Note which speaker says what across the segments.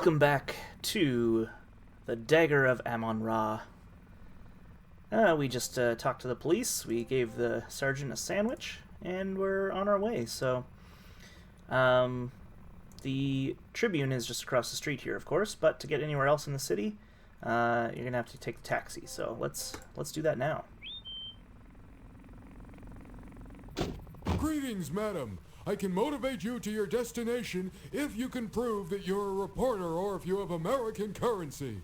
Speaker 1: Welcome back to the Dagger of Amon. We just talked to the police, we gave the sergeant a sandwich, and we're on our way. So, the Tribune is just across the street here, of course, but to get anywhere else in the city, you're going to have to take the taxi. So let's do that now.
Speaker 2: Greetings, madam. I can motivate you to your destination if you can prove that you're a reporter or if you have American currency.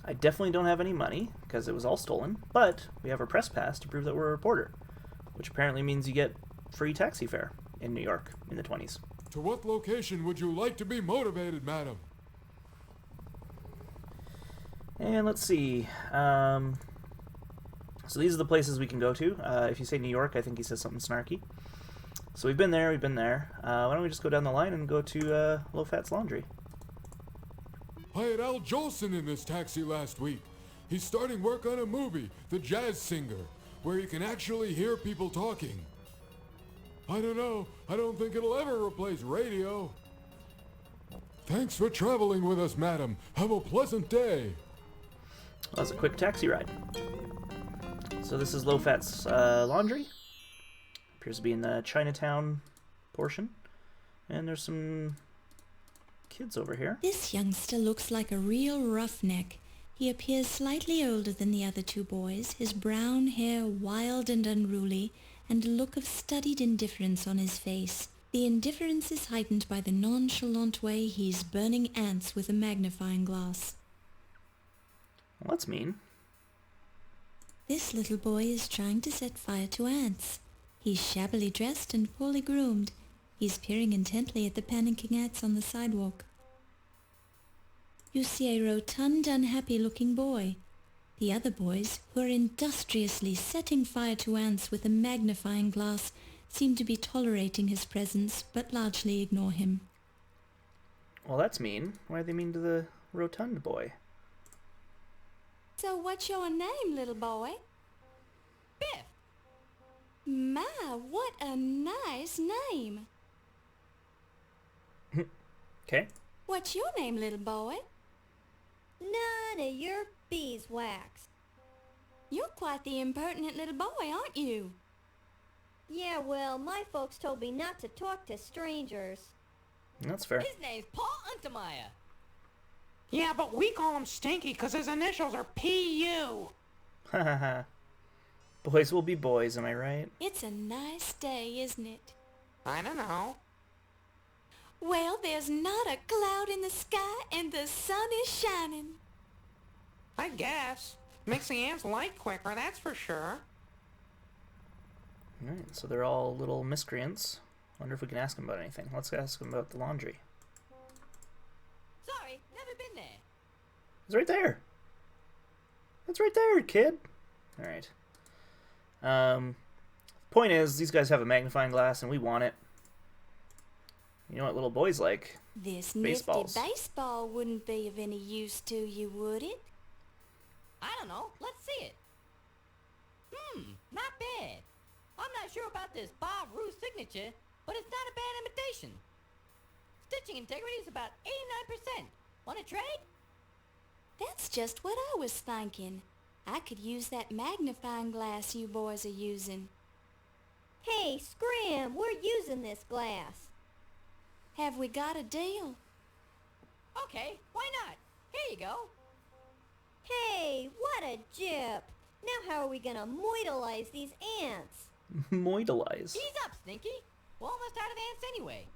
Speaker 1: I definitely don't have any money, because it was all stolen, but we have a press pass to prove that we're a reporter, which apparently means you get free taxi fare in New York in the 20s.
Speaker 2: To what location would you like to be motivated, madam?
Speaker 1: And let's see. So these are the places we can go to. If you say New York, I think he says something snarky. So we've been there. Why don't we just go down the line and go to Low Fat's Laundry?
Speaker 2: I had Al Jolson in this taxi last week. He's starting work on a movie, The Jazz Singer, where you can actually hear people talking. I don't know. I don't think it'll ever replace radio. Thanks for traveling with us, madam. Have a pleasant day.
Speaker 1: Well, that's a quick taxi ride. So this is Low Fat's Laundry. Appears to be in the Chinatown portion. And there's some kids over here.
Speaker 3: This youngster looks like a real roughneck. He appears slightly older than the other two boys, his brown hair wild and unruly, and a look of studied indifference on his face. The indifference is heightened by the nonchalant way he's burning ants with a magnifying glass.
Speaker 1: Well, that's mean.
Speaker 3: This little boy is trying to set fire to ants. He's shabbily dressed and poorly groomed. He's peering intently at the panicking ants on the sidewalk. You see a rotund, unhappy-looking boy. The other boys, who are industriously setting fire to ants with a magnifying glass, seem to be tolerating his presence, but largely ignore him.
Speaker 1: Well, that's mean. Why are they mean to the rotund boy?
Speaker 3: So what's your name, little boy?
Speaker 4: Biff.
Speaker 3: My, what a nice name.
Speaker 1: Okay.
Speaker 3: What's your name, little boy?
Speaker 4: None of your beeswax.
Speaker 3: You're quite the impertinent little boy, aren't you?
Speaker 4: Yeah, well, my folks told me not to talk to strangers.
Speaker 1: That's fair.
Speaker 5: His name's Paul Untermeyer. Yeah, but we call him Stinky because his initials are P.U.
Speaker 1: Hahaha. Boys will be boys, am I right?
Speaker 3: It's a nice day, isn't it?
Speaker 5: I don't know.
Speaker 3: Well, there's not a cloud in the sky and the sun is shining.
Speaker 5: I guess. Makes the ants light quicker, that's for sure.
Speaker 1: Alright, so they're all little miscreants. Wonder if we can ask them about anything. Let's ask them about the laundry.
Speaker 5: Sorry, never been there.
Speaker 1: It's right there. It's right there, kid. Alright. Point is, these guys have a magnifying glass and we want it. You know what little boys like?
Speaker 3: This
Speaker 1: Baseballs.
Speaker 3: nifty baseball wouldn't be of any use to you, would it?
Speaker 5: I don't know, let's see it. Not bad. I'm not sure about this Bob Roos signature, but it's not a bad imitation. Stitching integrity is about 89%. Want to trade?
Speaker 3: That's just what I was thinking. I could use that magnifying glass you boys are using.
Speaker 4: Hey, Scram, we're using this glass.
Speaker 3: Have we got a deal?
Speaker 5: Okay, why not? Here you go.
Speaker 4: Hey, what a jip. Now how are we gonna moidalize these ants?
Speaker 1: Moidalize.
Speaker 5: Ease up, Stinky. We're almost out of ants anyway.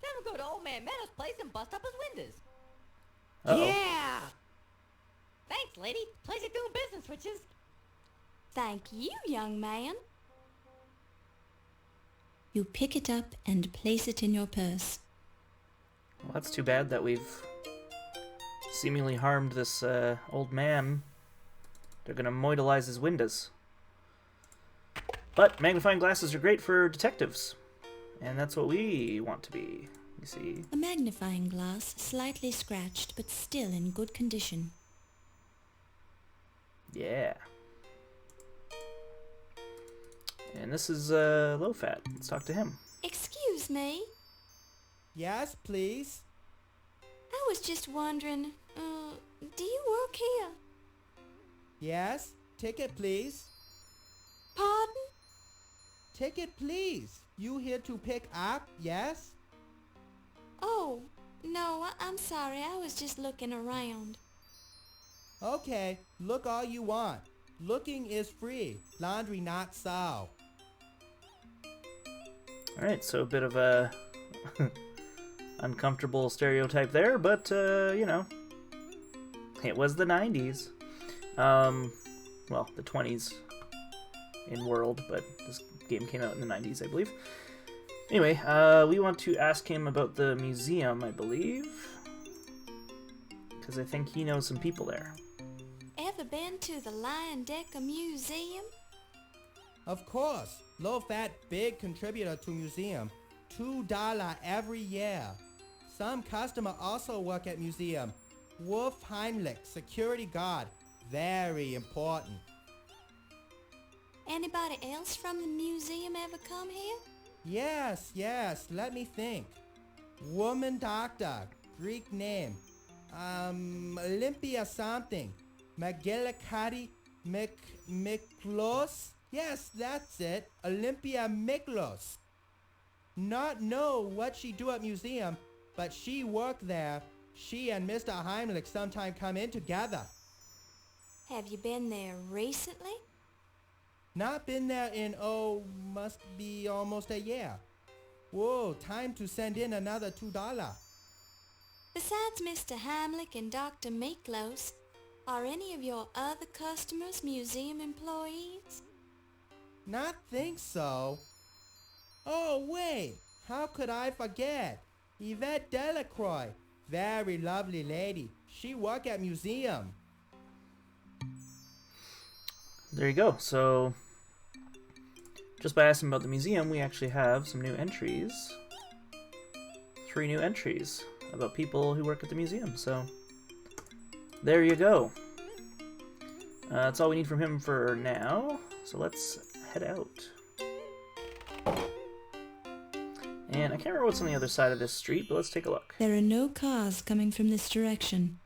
Speaker 5: Then we'll go to Old Man Meadow's place and bust up his windows.
Speaker 1: Uh-oh.
Speaker 5: Yeah! Thanks, lady. Pleasure doing business, witches.
Speaker 3: Thank you, young man. You pick it up and place it in your purse.
Speaker 1: Well, that's too bad that we've seemingly harmed this old man. They're gonna moidalize his windows. But magnifying glasses are great for detectives. And that's what we want to be, you see.
Speaker 3: A magnifying glass, slightly scratched but still in good condition.
Speaker 1: Yeah. And this is Low Fat. Let's talk to him.
Speaker 3: Excuse me.
Speaker 6: Yes, please.
Speaker 3: I was just wondering, do you work here?
Speaker 6: Yes? Ticket, please.
Speaker 3: Pardon?
Speaker 6: Ticket, please. You here to pick up, yes?
Speaker 3: Oh, no, I'm sorry. I was just looking around.
Speaker 6: Okay, look all you want. Looking is free. Laundry not so.
Speaker 1: Alright, so a bit of a uncomfortable stereotype there, but, you know, it was the 90s. Well, the 20s in world, but this game came out in the 90s, I believe. Anyway, we want to ask him about the museum, I believe, because I think he knows some people there.
Speaker 3: Ever been to the Dagger Museum?
Speaker 6: Of course. Low fat, big contributor to museum. $2 every year. Some customer also work at museum. Wolf Heimlich, security guard. Very important.
Speaker 3: Anybody else from the museum ever come here?
Speaker 6: Yes, let me think. Woman doctor, Greek name. Olympia something. Magillakati Miklos? Yes, that's it. Olympia Miklos. Not know what she do at museum, but she work there. She and Mr. Heimlich sometime come in together.
Speaker 3: Have you been there recently?
Speaker 6: Not been there in, must be almost a year. Whoa, time to send in another $2.
Speaker 3: Besides Mr. Heimlich and Dr. Miklos, are any of your other customers museum employees?
Speaker 6: Not think so. Oh, wait, how could I forget? Yvette Delacroix, very lovely lady. She work at museum.
Speaker 1: There you go. So, just by asking about the museum, we actually have some new entries. 3 new entries about people who work at the museum. So, there you go. That's all we need from him for now. So let's head out. And I can't remember what's on the other side of this street, but let's take a look.
Speaker 3: There are no cars coming from this direction.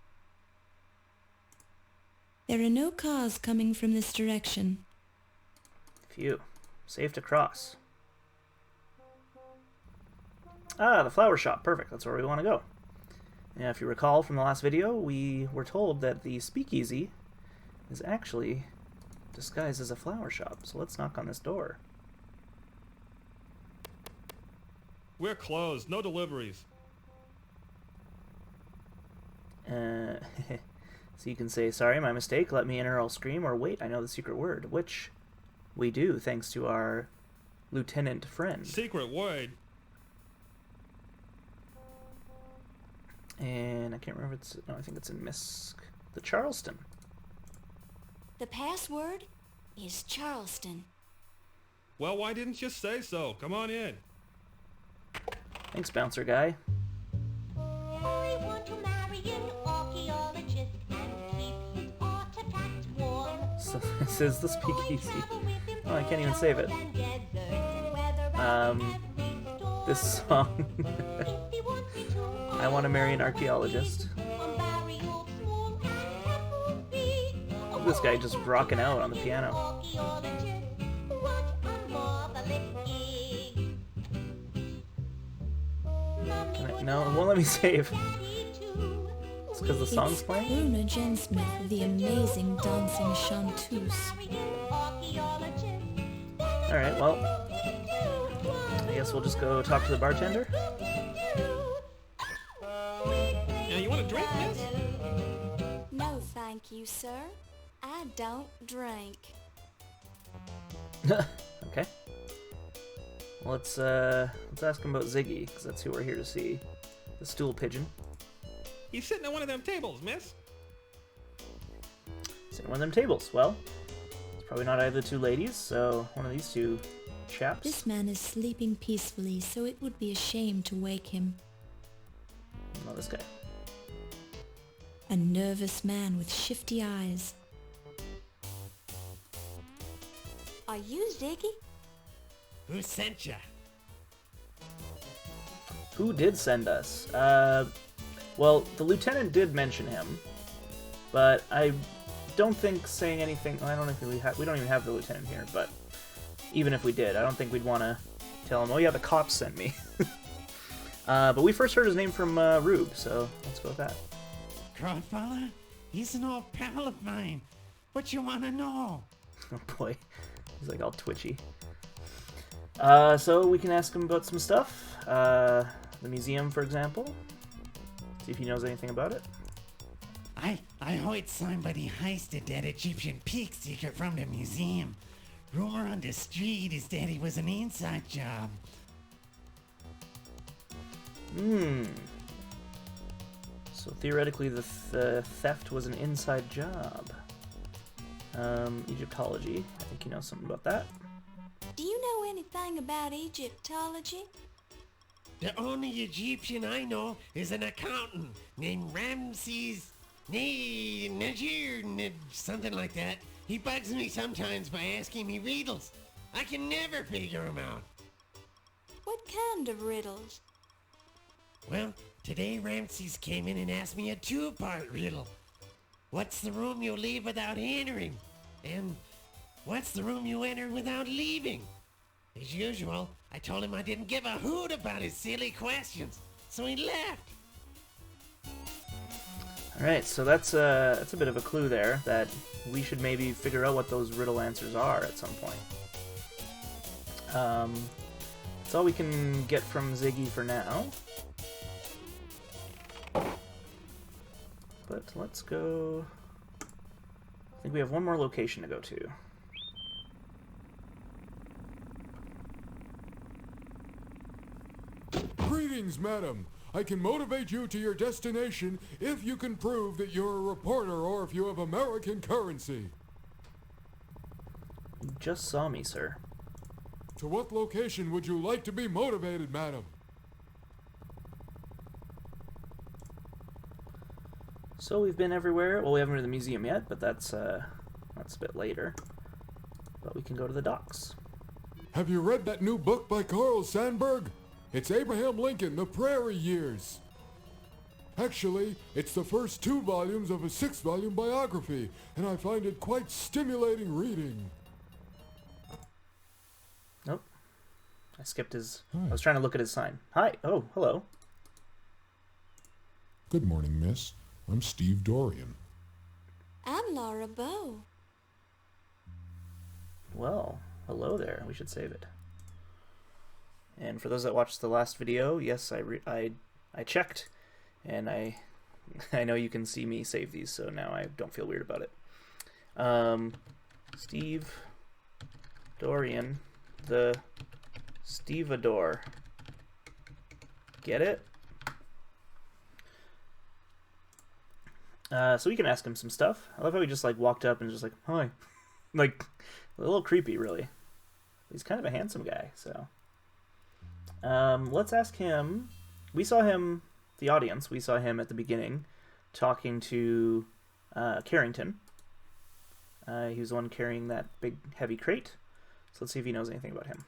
Speaker 3: There are no cars coming from this direction.
Speaker 1: Phew. Safe to cross. Ah, the flower shop. Perfect. That's where we want to go. Now, if you recall from the last video, we were told that the speakeasy is actually disguised as a flower shop. So let's knock on this door.
Speaker 7: We're closed. No deliveries.
Speaker 1: So you can say, sorry, my mistake, let me in or I'll scream, or wait, I know the secret word, which we do thanks to our lieutenant friend.
Speaker 7: Secret word?
Speaker 1: And I can't remember if it's, no, I think it's in the Charleston.
Speaker 3: The password is Charleston.
Speaker 7: Well, why didn't you say so? Come on in.
Speaker 1: Thanks, bouncer guy.
Speaker 4: I want to marry an archaeologist and keep his artifacts warm.
Speaker 1: So this is the speakeasy. Oh, I can't even save it. This song. I want to marry an archaeologist. This guy just rocking out on the piano. No, it won't let me save. It's because the song's playing?
Speaker 3: Bruno Jen Smith, the amazing dancing chanteuse.
Speaker 1: Alright, well, I guess we'll just go talk to the bartender.
Speaker 7: Yeah, you want a drink, miss?
Speaker 3: No, thank you, sir. I don't drink.
Speaker 1: Okay. Well, let's ask him about Ziggy, because that's who we're here to see. The stool pigeon.
Speaker 7: He's sitting at one of them tables, miss.
Speaker 1: Sitting at one of them tables. Well, it's probably not either the 2 ladies, so one of these 2 chaps.
Speaker 3: This man is sleeping peacefully, so it would be a shame to wake him.
Speaker 1: No, this guy.
Speaker 3: A nervous man with shifty eyes. Are you Ziggy?
Speaker 7: Who sent ya?
Speaker 1: Who did send us? Well, the lieutenant did mention him, but I don't think saying anything... I don't think we don't even have the lieutenant here, but even if we did, I don't think we'd want to tell him, oh yeah, the cops sent me. But we first heard his name from Rube, so let's go with that.
Speaker 8: Godfather, he's an old pal of mine. What you want to know?
Speaker 1: Oh boy, he's like all twitchy. So we can ask him about some stuff. The museum, for example. See if he knows anything about it.
Speaker 8: I heard somebody heisted that Egyptian peak secret from the museum. Rumor on the street is that it was an inside job.
Speaker 1: So theoretically, the theft was an inside job. Egyptology. I think you know something about that.
Speaker 3: Do you know anything about Egyptology?
Speaker 8: The only Egyptian I know is an accountant named Ramses Najir, something like that. He bugs me sometimes by asking me riddles. I can never figure him out.
Speaker 3: What kind of riddles?
Speaker 8: Well, today Ramses came in and asked me a two-part riddle. What's the room you leave without entering? And what's the room you enter without leaving? As usual, I told him I didn't give a hoot about his silly questions, so he left.
Speaker 1: Alright, so that's a bit of a clue there, that we should maybe figure out what those riddle answers are at some point. That's all we can get from Ziggy for now. But let's go... I think we have one more location to go to.
Speaker 2: Greetings, madam. I can motivate you to your destination if you can prove that you're a reporter or if you have American currency.
Speaker 1: You just saw me, sir.
Speaker 2: To what location would you like to be motivated, madam?
Speaker 1: So we've been everywhere. Well, we haven't been to the museum yet, but that's a bit later. But we can go to the docks.
Speaker 2: Have you read that new book by Carl Sandburg? It's Abraham Lincoln, The Prairie Years. Actually, it's the first 2 volumes of a 6-volume biography, and I find it quite stimulating reading.
Speaker 1: Nope. I skipped his...
Speaker 2: Hi.
Speaker 1: I was trying to look at his sign. Hi. Oh, hello.
Speaker 2: Good morning, miss. I'm Steve Dorian.
Speaker 3: I'm Laura Bow.
Speaker 1: Well, hello there. We should save it. And for those that watched the last video, yes, I checked, and I know you can see me save these, so now I don't feel weird about it. Steve Dorian, the Stevedore. Get it? So we can ask him some stuff. I love how he just like walked up and just like, hi. Like, a little creepy, really. He's kind of a handsome guy, so. Let's ask him. We saw him, the audience, we saw him at the beginning talking to Carrington. He was the one carrying that big, heavy crate. So let's see if he knows anything about him.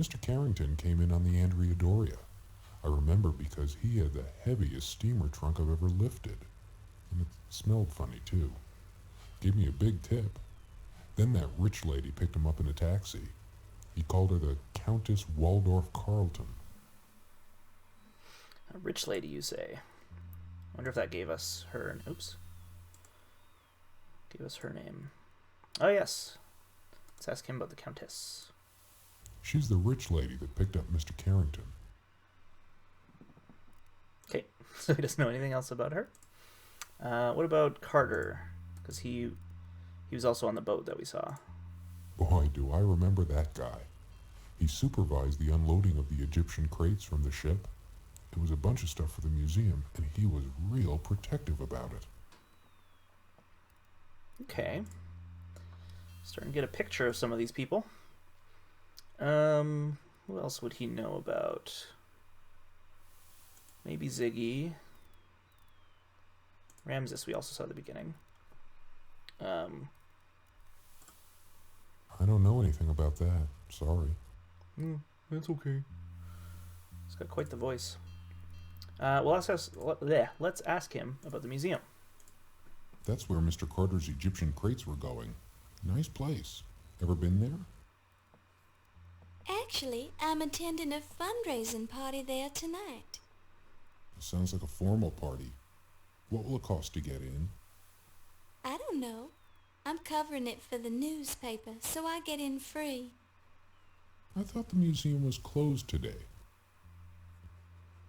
Speaker 9: Mr. Carrington came in on the Andrea Doria. I remember because he had the heaviest steamer trunk I've ever lifted. And it smelled funny, too. Gave me a big tip. Then that rich lady picked him up in a taxi. He called her the Countess Waldorf Carlton.
Speaker 1: A rich lady, you say? I wonder if that gave us her... Oops. Gave us her name. Oh, yes. Let's ask him about the Countess.
Speaker 9: She's the rich lady that picked up Mr. Carrington.
Speaker 1: Okay, so he doesn't know anything else about her. What about Carter? Because he was also on the boat that we saw.
Speaker 9: Boy, do I remember that guy. He supervised the unloading of the Egyptian crates from the ship. It was a bunch of stuff for the museum, and he was real protective about it.
Speaker 1: Okay. Starting to get a picture of some of these people. Who else would he know about? Maybe Ziggy. Ramses we also saw at the beginning.
Speaker 9: I don't know anything about that. Sorry.
Speaker 1: That's okay. He's got quite the voice. Well, let's ask him about the museum.
Speaker 9: That's where Mr. Carter's Egyptian crates were going. Nice place. Ever been there?
Speaker 3: Actually, I'm attending a fundraising party there tonight.
Speaker 9: Sounds like a formal party. What will it cost to get in?
Speaker 3: I don't know. I'm covering it for the newspaper, so I get in free.
Speaker 9: I thought the museum was closed today.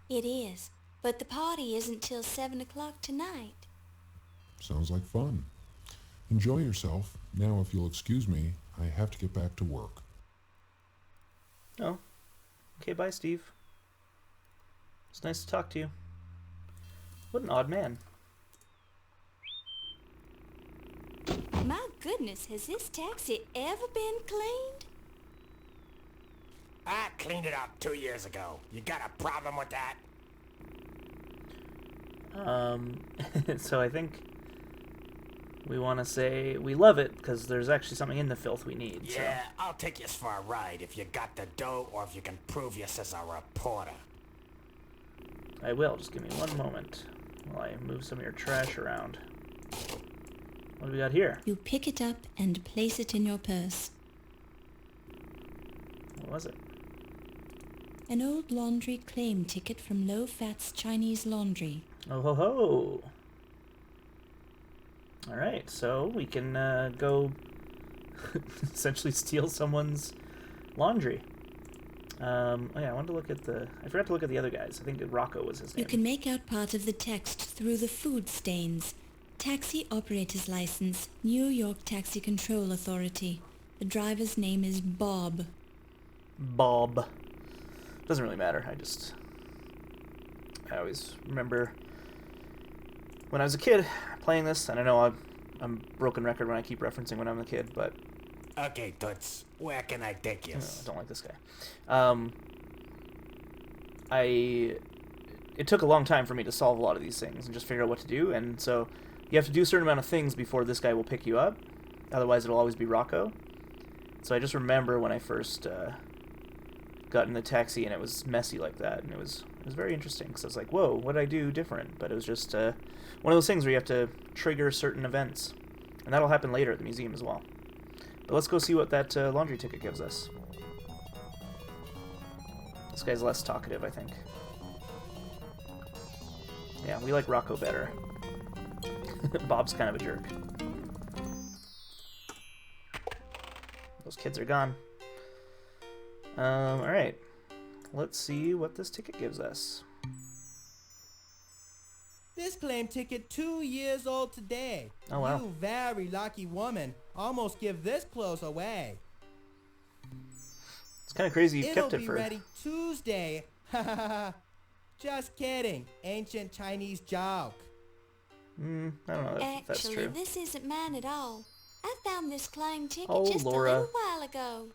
Speaker 3: It is, but the party isn't till 7 o'clock tonight.
Speaker 9: Sounds like fun. Enjoy yourself. Now, if you'll excuse me, I have to get back to work.
Speaker 1: Oh. Okay, bye, Steve. It's nice to talk to you. What an odd man.
Speaker 3: My goodness, has this taxi ever been cleaned?
Speaker 8: I cleaned it up 2 years ago. You got a problem with that?
Speaker 1: So I think we want to say we love it because there's actually something in the filth we need.
Speaker 8: Yeah,
Speaker 1: So.
Speaker 8: I'll take you for a ride if you got the dough or if you can prove you as a reporter.
Speaker 1: I will. Just give me one moment while I move some of your trash around. What do we got here?
Speaker 3: You pick it up and place it in your purse.
Speaker 1: What was it?
Speaker 3: An old laundry claim ticket from Low Fat's Chinese Laundry.
Speaker 1: Oh ho ho! Alright, so we can go essentially steal someone's laundry. Oh yeah, I wanted to look at I forgot to look at the other guys. I think Rocco was his name.
Speaker 3: You can make out part of the text through the food stains. Taxi operator's license, New York Taxi Control Authority. The driver's name is Bob.
Speaker 1: Bob. Doesn't really matter. I always remember when I was a kid playing this, and I know I'm broken record when I keep referencing when I'm a kid, but
Speaker 8: Okay, Toots, where can I take you?
Speaker 1: I don't like this guy. It took a long time for me to solve a lot of these things and just figure out what to do, and so you have to do a certain amount of things before this guy will pick you up. Otherwise, it'll always be Rocco. So I just remember when I first got in the taxi and it was messy like that, and it was very interesting because I was like, whoa, what did I do different? But it was just one of those things where you have to trigger certain events, and that'll happen later at the museum as well. But let's go see what that laundry ticket gives us. This guy's less talkative, I think. Yeah, we like Rocco better. Bob's kind of a jerk. Those kids are gone. Alright. Let's see what this ticket gives us.
Speaker 6: This claim ticket 2 years old today.
Speaker 1: Oh, wow.
Speaker 6: You very lucky woman. Almost give this clothes away.
Speaker 1: It's kind of crazy you
Speaker 6: It'll
Speaker 1: kept it
Speaker 6: be
Speaker 1: for...
Speaker 6: ready Tuesday. Just kidding. Ancient Chinese joke.
Speaker 1: I don't know if that's
Speaker 3: Actually,
Speaker 1: true.
Speaker 3: this isn't mine at all. I found this claim ticket
Speaker 1: Oh,
Speaker 3: just
Speaker 1: Laura.
Speaker 3: a little while ago.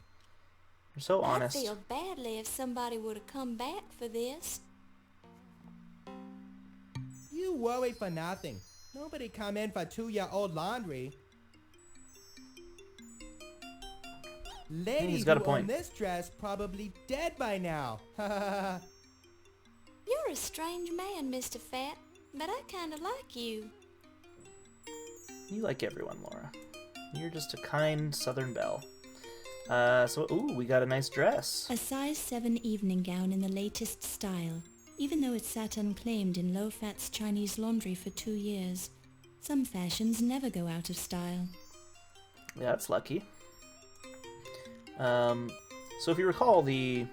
Speaker 1: You're so honest.
Speaker 3: I'd feel badly if somebody would have come back for this.
Speaker 6: You worry for nothing. Nobody come in for 2-year-old laundry. Lady
Speaker 1: He's got a
Speaker 6: who
Speaker 1: point.
Speaker 6: owned this dress probably dead by now.
Speaker 3: You're a strange man, Mr. Fat, but I kinda like you.
Speaker 1: You like everyone, Laura. You're just a kind Southern belle. Ooh, we got a nice dress.
Speaker 3: A size 7 evening gown in the latest style, even though it sat unclaimed in Low Fat's Chinese Laundry for 2 years. Some fashions never go out of style.
Speaker 1: Yeah, that's lucky. So if you recall, the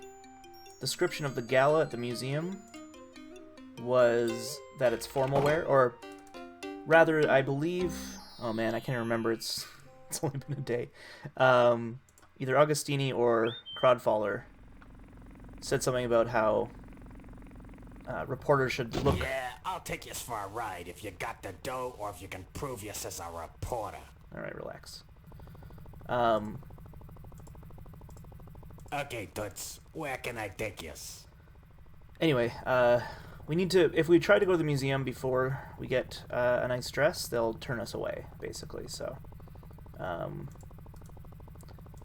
Speaker 1: description of the gala at the museum was that it's formal wear, or rather, I believe... Oh man, I can't remember. It's only been a day. Either Augustini or Crodfaller said something about how reporters should look...
Speaker 8: Yeah, I'll take you for a ride if you got the dough or if you can prove you as a reporter.
Speaker 1: Alright, relax.
Speaker 8: Okay, Toots, where can I take you?
Speaker 1: Anyway, we need to... If we try to go to the museum before we get a nice dress, they'll turn us away, basically, so...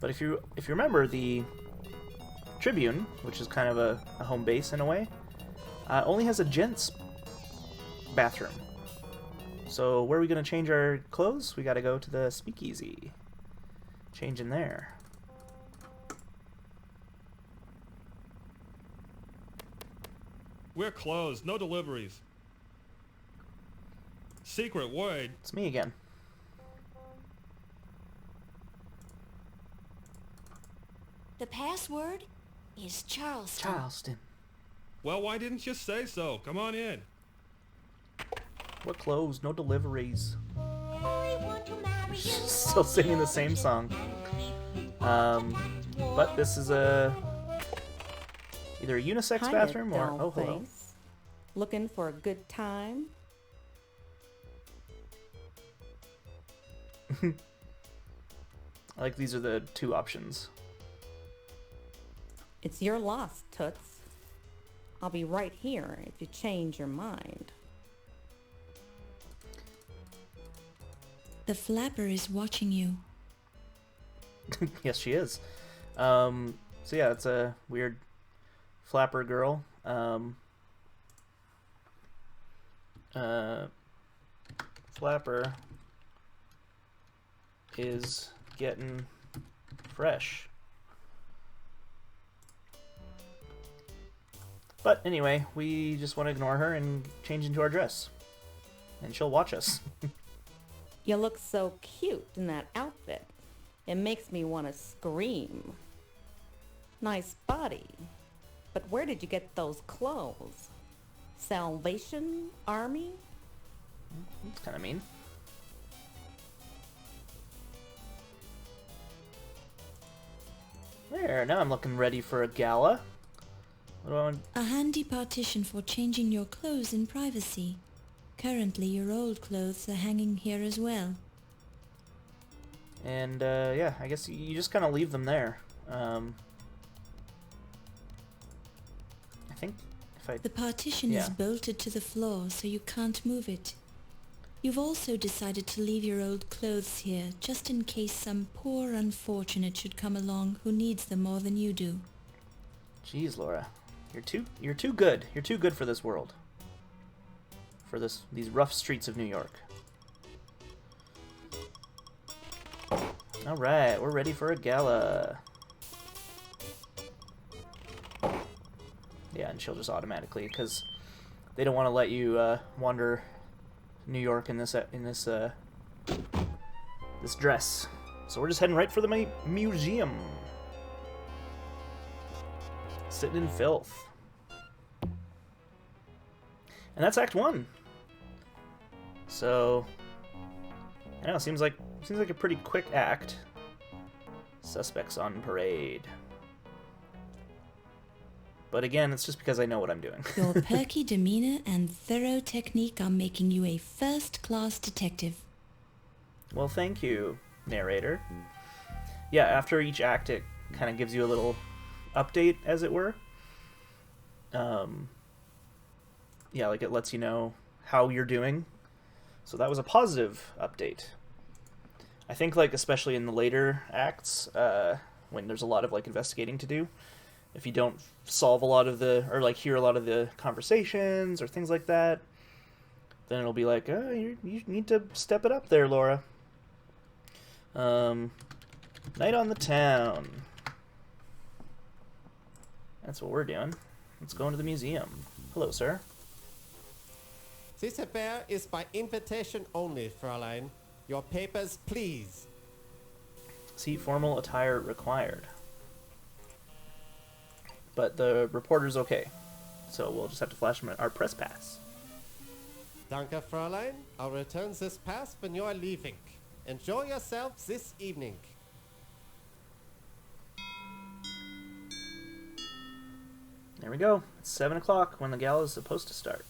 Speaker 1: But if you remember, the Tribune, which is kind of a home base in a way, only has a gents bathroom. So where are we going to change our clothes? We got to go to the speakeasy. Change in there.
Speaker 7: We're closed. No deliveries. Secret word.
Speaker 1: It's me again.
Speaker 3: The password is Charleston.
Speaker 1: Charleston.
Speaker 7: Well, why didn't you say so? Come on in.
Speaker 1: We're closed. No deliveries. Still singing the same song. But this is either a unisex bathroom or... Oh, hello.
Speaker 10: Looking for a good time?
Speaker 1: I like these are the two options.
Speaker 10: It's your loss, Toots. I'll be right here if you change your mind.
Speaker 3: The flapper is watching you.
Speaker 1: Yes, she is. So yeah, it's a weird flapper girl. Flapper is getting fresh. But anyway, we just want to ignore her and change into our dress. And she'll watch us.
Speaker 10: You look so cute in that outfit. It makes me want to scream. Nice body. But where did you get those clothes? Salvation Army?
Speaker 1: That's kind of mean. There, now I'm looking ready for a gala. What do I want?
Speaker 3: A handy partition for changing your clothes in privacy. Currently, your old clothes are hanging here as well.
Speaker 1: And, yeah, I guess you just kind of leave them there. I think if I...
Speaker 3: The partition is bolted to the floor, so you can't move it. You've also decided to leave your old clothes here, just in case some poor unfortunate should come along who needs them more than you do.
Speaker 1: Jeez, Laura. You're too good. You're too good for this world. For these rough streets of New York. Alright, we're ready for a gala. Yeah, and she'll just automatically, because they don't want to let you wander New York in this dress. So we're just heading right for the museum. Sitting in filth. And that's Act 1. So, I know, seems like a pretty quick act. Suspects on parade. But again, it's just because I know what I'm doing.
Speaker 3: Your perky demeanor and thorough technique are making you a first-class detective.
Speaker 1: Well, thank you, narrator. Yeah, after each act, it kind of gives you a little update, as it were. Yeah, like it lets you know how you're doing. So that was a positive update. I think, like, especially in the later acts, when there's a lot of, like, investigating to do, if you don't solve a lot of or, like, hear a lot of the conversations or things like that, then it'll be like, oh, you need to step it up there, Laura. Night on the town. That's what we're doing. Let's go into the museum. Hello, sir.
Speaker 6: This affair is by invitation only, Fräulein. Your papers, please.
Speaker 1: See, formal attire required. But the reporter's okay. So we'll just have to flash him our press pass.
Speaker 6: Danke, Fräulein. I'll return this pass when you're leaving. Enjoy yourself this evening.
Speaker 1: There we go. It's 7 o'clock when the gala is supposed to start.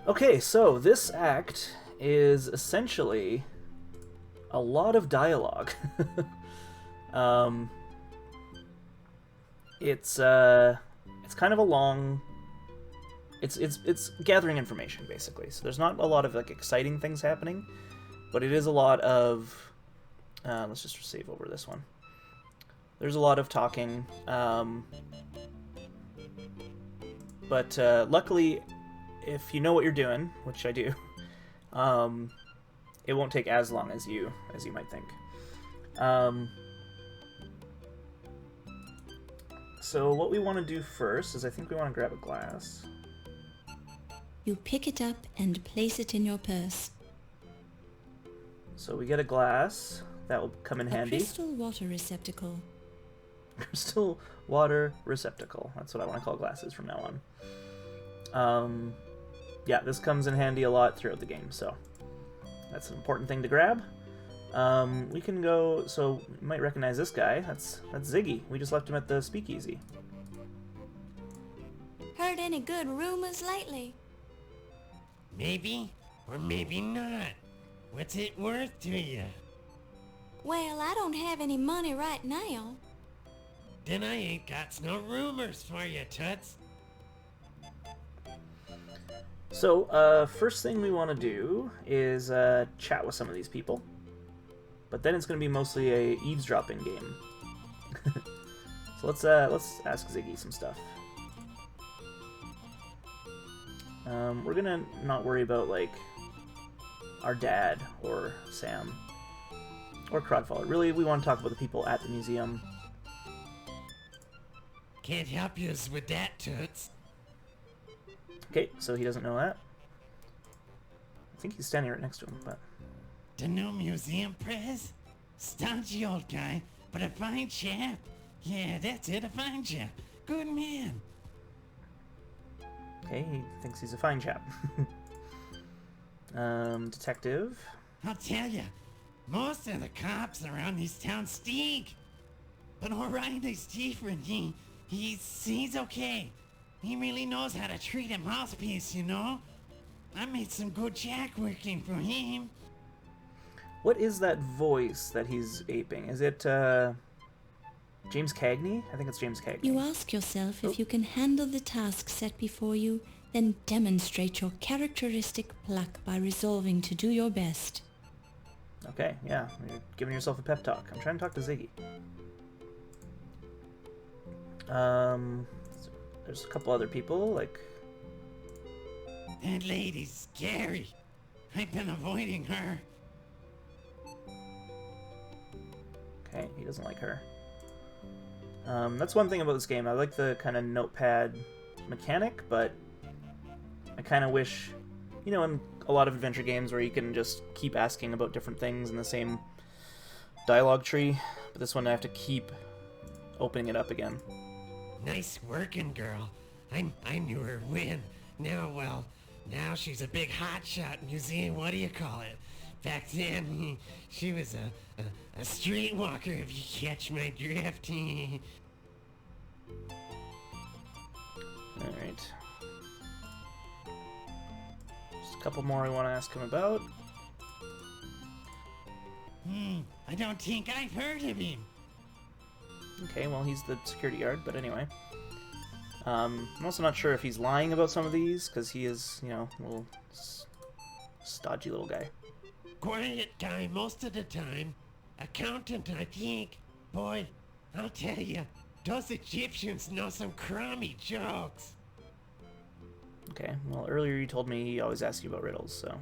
Speaker 1: Okay, so this act is essentially a lot of dialogue. It's kind of a long... It's gathering information, basically. So there's not a lot of, like, exciting things happening, but it is a lot of... let's just save over this one. There's a lot of talking. But luckily, if you know what you're doing, which I do, it won't take as long as you might think. So what we want to do first is I think we want to grab a glass.
Speaker 3: You pick it up and place it in your purse.
Speaker 1: So we get a glass. That will come in
Speaker 3: A
Speaker 1: handy.
Speaker 3: crystal water receptacle.
Speaker 1: Crystal water receptacle. That's what I want to call glasses from now on. Yeah, this comes in handy a lot throughout the game, so that's an important thing to grab. We can go, so you might recognize this guy. That's Ziggy. We just left him at the speakeasy.
Speaker 11: Heard any good rumors lately?
Speaker 8: Maybe, or maybe not. What's it worth to you?
Speaker 11: Well, I don't have any money right now.
Speaker 8: Then I ain't got no rumors for you, Toots.
Speaker 1: So, first thing we want to do is chat with some of these people. But then it's going to be mostly a eavesdropping game. So let's ask Ziggy some stuff. We're gonna not worry about like our dad or Sam or Crodfaller. Really, we want to talk about the people at the museum.
Speaker 8: Can't help yous with that, Toots.
Speaker 1: Okay, so he doesn't know that. I think he's standing right next to him, but...
Speaker 8: The new museum press? Stodgy old guy, but a fine chap. Yeah, that's it, a fine chap. Good man.
Speaker 1: Okay, he thinks he's a fine chap. Detective.
Speaker 8: I'll tell ya, most of the cops around this town stink. But O'Reilly's different. He's okay. He really knows how to treat a mouthpiece, you know? I made some good jack working for him.
Speaker 1: What is that voice that he's aping? Is it, James Cagney? I think it's James Cagney.
Speaker 3: You ask yourself if you can handle the task set before you, then demonstrate your characteristic pluck by resolving to do your best.
Speaker 1: Okay, yeah, you're giving yourself a pep talk. I'm trying to talk to Ziggy. There's a couple other people, like...
Speaker 8: That lady's scary. I've been avoiding her.
Speaker 1: Okay, he doesn't like her. That's one thing about this game. I like the kind of notepad mechanic, but I kind of wish, you know, in a lot of adventure games where you can just keep asking about different things in the same dialogue tree, but this one I have to keep opening it up again.
Speaker 8: Nice working, girl. I knew her when. Now she's a big hotshot museum, what do you call it? Back then, she was a streetwalker, if you catch my drift.
Speaker 1: Alright. Just a couple more I want to ask him about.
Speaker 8: I don't think I've heard of him.
Speaker 1: Okay, well, he's the security guard, but anyway. I'm also not sure if he's lying about some of these, because he is, you know, a little stodgy little guy.
Speaker 8: Quiet guy most of the time. Accountant, I think. Boy, I'll tell you, those Egyptians know some crummy jokes.
Speaker 1: Okay, well, earlier you told me he always asks you about riddles, so...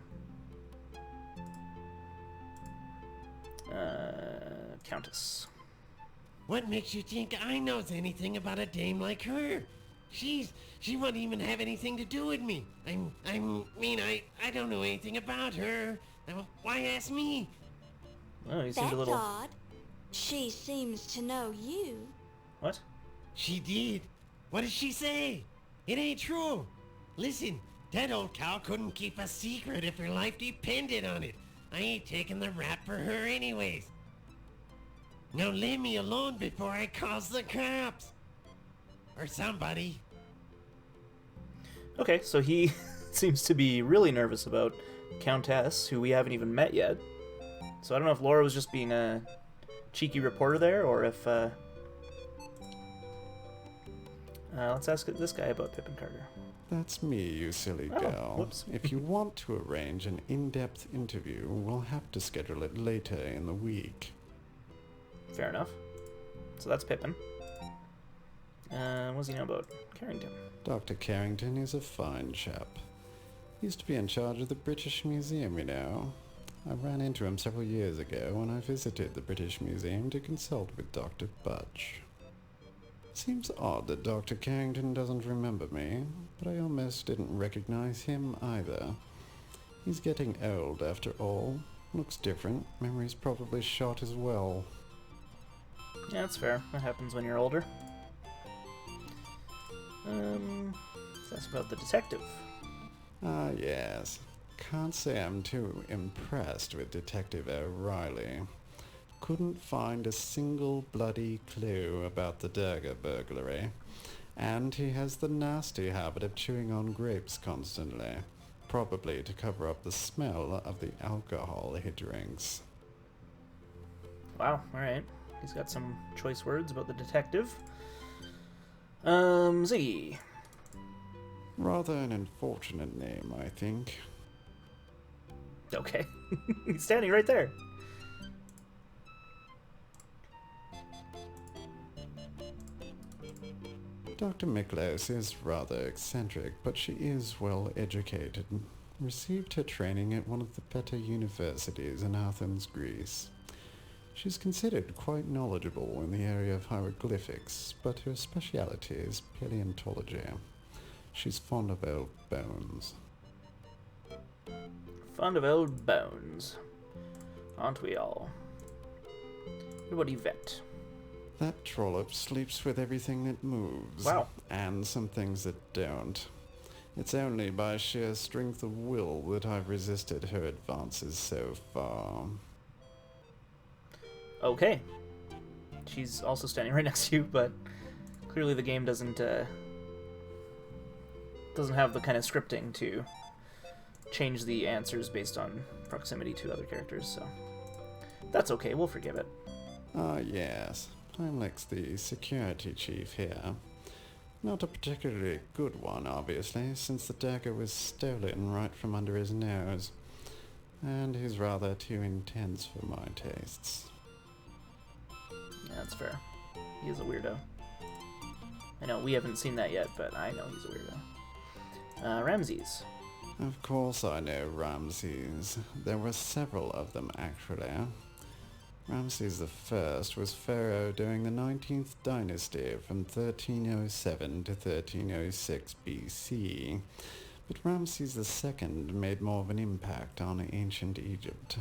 Speaker 1: Countess.
Speaker 8: What makes you think I knows anything about a dame like her? She wouldn't even have anything to do with me. I don't know anything about her. Why ask me?
Speaker 1: Oh, you seemed
Speaker 11: That's
Speaker 1: a little...
Speaker 11: odd. She seems to know you.
Speaker 1: What?
Speaker 8: She did. What did she say? It ain't true. Listen, that old cow couldn't keep a secret if her life depended on it. I ain't taking the rap for her anyways. Now leave me alone before I calls the cops. Or somebody.
Speaker 1: Okay, so he seems to be really nervous about Countess, who we haven't even met yet. So I don't know if Laura was just being a cheeky reporter there, or if, let's ask this guy about Pippin Carter.
Speaker 12: That's me, you silly
Speaker 1: Oh,
Speaker 12: girl.
Speaker 1: whoops.
Speaker 12: If you want to arrange an in-depth interview, we'll have to schedule it later in the week.
Speaker 1: Fair enough. So that's Pippin. What does he know about Carrington?
Speaker 12: Dr. Carrington is a fine chap. He used to be in charge of the British Museum, you know. I ran into him several years ago when I visited the British Museum to consult with Dr. Butch. Seems odd that Dr. Carrington doesn't remember me, but I almost didn't recognize him either. He's getting old after all. Looks different. Memory's probably shot as well.
Speaker 1: Yeah, that's fair. That happens when you're older. That's about the detective.
Speaker 12: Ah, yes. Can't say I'm too impressed with Detective O'Reilly. Couldn't find a single bloody clue about the Dagger burglary. And he has the nasty habit of chewing on grapes constantly. Probably to cover up the smell of the alcohol he drinks.
Speaker 1: Wow, alright. He's got some choice words about the detective. Ziggy.
Speaker 12: Rather an unfortunate name, I think.
Speaker 1: Okay. He's standing right there.
Speaker 12: Dr. Miklos is rather eccentric, but she is well educated. Received her training at one of the better universities in Athens, Greece. She's considered quite knowledgeable in the area of hieroglyphics, but her speciality is paleontology. She's fond of old bones.
Speaker 1: Fond of old bones. Aren't we all? What about Yvette?
Speaker 12: That trollop sleeps with everything that moves.
Speaker 1: Wow.
Speaker 12: And some things that don't. It's only by sheer strength of will that I've resisted her advances so far.
Speaker 1: Okay. She's also standing right next to you, but clearly the game doesn't have the kind of scripting to change the answers based on proximity to other characters, so that's okay, we'll forgive it.
Speaker 12: Ah, yes. Heimlich's the security chief here. Not a particularly good one, obviously, since the dagger was stolen right from under his nose. And he's rather too intense for my tastes.
Speaker 1: Yeah, that's fair. He is a weirdo. I know, we haven't seen that yet, but I know he's a weirdo. Ramses.
Speaker 12: Of course I know Ramses. There were several of them, actually. Ramses I was pharaoh during the 19th dynasty from 1307 to 1306 BC, but Ramses II made more of an impact on ancient Egypt.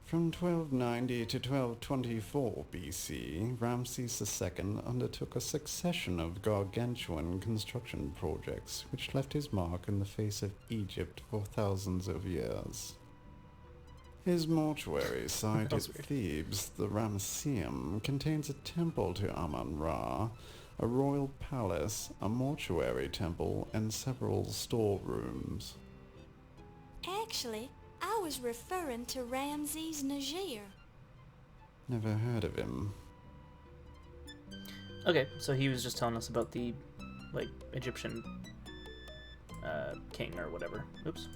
Speaker 12: From 1290 to 1224 BC, Ramses II undertook a succession of gargantuan construction projects which left his mark in the face of Egypt for thousands of years. His mortuary site at Thebes, the Ramesseum, contains a temple to Amon-Ra, a royal palace, a mortuary temple, and several storerooms.
Speaker 11: Actually, I was referring to Ramses Najir.
Speaker 12: Never heard of him.
Speaker 1: Okay, so he was just telling us about the, Egyptian king or whatever. Oops.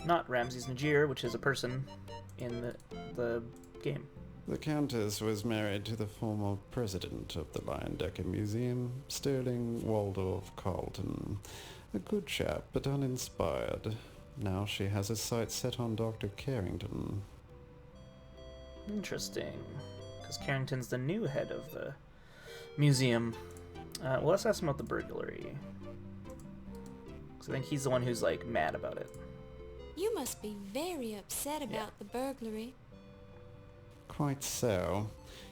Speaker 1: Not Ramses Najir, which is a person in the game.
Speaker 12: The Countess was married to the former president of the Leyendecker Museum, Sterling Waldorf Carlton. A good chap, but uninspired. Now she has her sights set on Dr. Carrington.
Speaker 1: Interesting. Because Carrington's the new head of the museum. Well, let's ask him about the burglary. Because I think he's the one who's, mad about it.
Speaker 11: You must be very upset about the burglary.
Speaker 12: Quite so.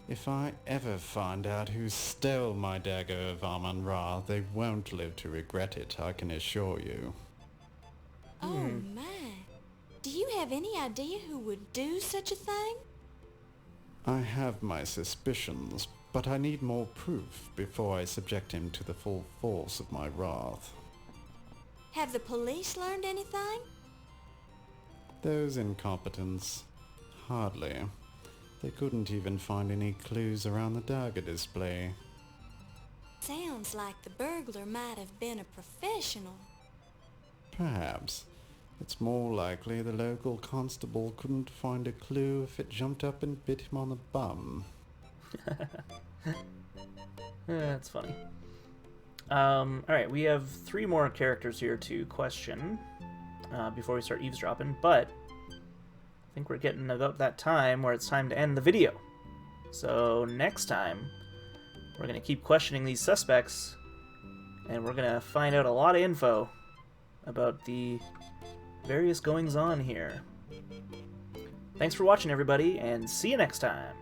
Speaker 12: If I ever find out who stole my Dagger of Amon-Ra, they won't live to regret it, I can assure you.
Speaker 11: Oh my. Do you have any idea who would do such a thing?
Speaker 12: I have my suspicions, but I need more proof before I subject him to the full force of my wrath.
Speaker 11: Have the police learned anything?
Speaker 12: Those incompetents. Hardly. They couldn't even find any clues around the dagger display.
Speaker 11: Sounds like the burglar might have been a professional.
Speaker 12: Perhaps. It's more likely the local constable couldn't find a clue if it jumped up and bit him on the bum.
Speaker 1: That's funny. Alright, we have 3 more characters here to question before we start eavesdropping, but I think we're getting about that time where it's time to end the video. So next time, we're going to keep questioning these suspects, and we're going to find out a lot of info about the various goings-on here. Thanks for watching, everybody, and see you next time.